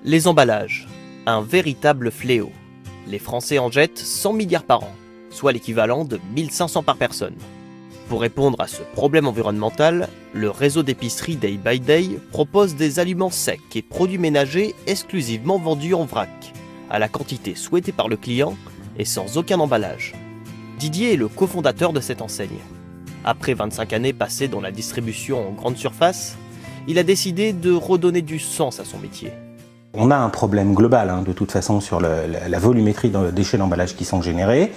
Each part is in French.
Les emballages, un véritable fléau. Les Français en jettent 100 milliards par an, soit l'équivalent de 1500 par personne. Pour répondre à ce problème environnemental, le réseau d'épicerie Day by Day propose des aliments secs et produits ménagers exclusivement vendus en vrac, à la quantité souhaitée par le client et sans aucun emballage. Didier est le cofondateur de cette enseigne. Après 25 années passées dans la distribution en grande surface, il a décidé de redonner du sens à son métier. On a un problème global de toute façon sur la volumétrie de déchets d'emballage qui sont générés,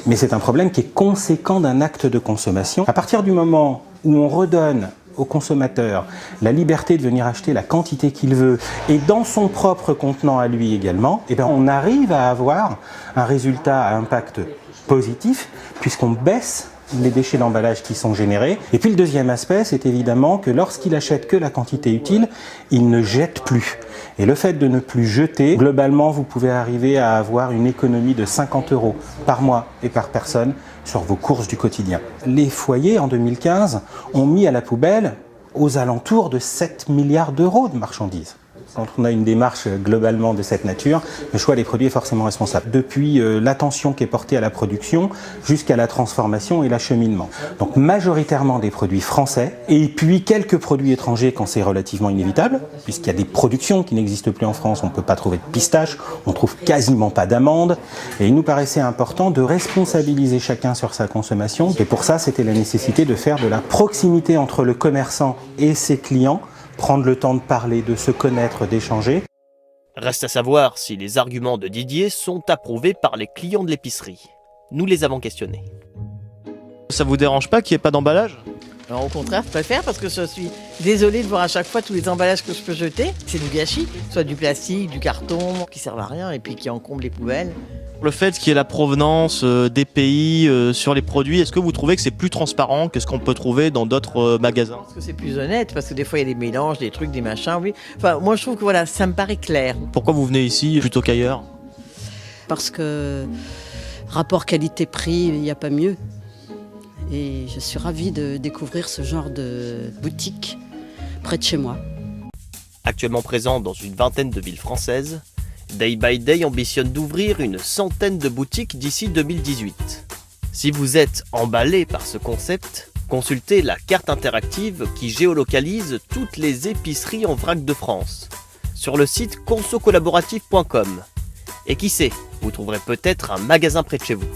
mais c'est un problème qui est conséquent d'un acte de consommation. À partir du moment où on redonne au consommateur la liberté de venir acheter la quantité qu'il veut et dans son propre contenant à lui également, on arrive à avoir un résultat à impact positif puisqu'on baisse les déchets d'emballage qui sont générés. Et puis le deuxième aspect, c'est évidemment que lorsqu'il achète que la quantité utile, il ne jette plus. Et le fait de ne plus jeter, globalement, vous pouvez arriver à avoir une économie de 50 € par mois et par personne sur vos courses du quotidien. Les foyers, en 2015, ont mis à la poubelle aux alentours de 7 milliards d'euros de marchandises. Quand on a une démarche globalement de cette nature, le choix des produits est forcément responsable. Depuis l'attention qui est portée à la production jusqu'à la transformation et l'acheminement. Donc majoritairement des produits français et puis quelques produits étrangers quand c'est relativement inévitable, puisqu'il y a des productions qui n'existent plus en France, on ne peut pas trouver de pistache, on trouve quasiment pas d'amandes. Et il nous paraissait important de responsabiliser chacun sur sa consommation. Et pour ça, c'était la nécessité de faire de la proximité entre le commerçant et ses clients, prendre le temps de parler, de se connaître, d'échanger. Reste à savoir si les arguments de Didier sont approuvés par les clients de l'épicerie. Nous les avons questionnés. Ça vous dérange pas qu'il n'y ait pas d'emballage ? Alors, au contraire, je préfère parce que je suis désolée de voir à chaque fois tous les emballages que je peux jeter. C'est du gâchis, soit du plastique, du carton, qui servent à rien et puis qui encombrent les poubelles. Le fait qu'il y ait la provenance des pays sur les produits, est-ce que vous trouvez que c'est plus transparent que ce qu'on peut trouver dans d'autres magasins ? Parce que c'est plus honnête, parce que des fois il y a des mélanges, des trucs, des machins, oui. Enfin, moi je trouve que voilà, ça me paraît clair. Pourquoi vous venez ici plutôt qu'ailleurs ? Parce que rapport qualité-prix, il n'y a pas mieux. Et je suis ravie de découvrir ce genre de boutique près de chez moi. Actuellement présent dans une vingtaine de villes françaises, Day by Day ambitionne d'ouvrir une centaine de boutiques d'ici 2018. Si vous êtes emballé par ce concept, consultez la carte interactive qui géolocalise toutes les épiceries en vrac de France sur le site consocollaboratif.com. Et qui sait, vous trouverez peut-être un magasin près de chez vous.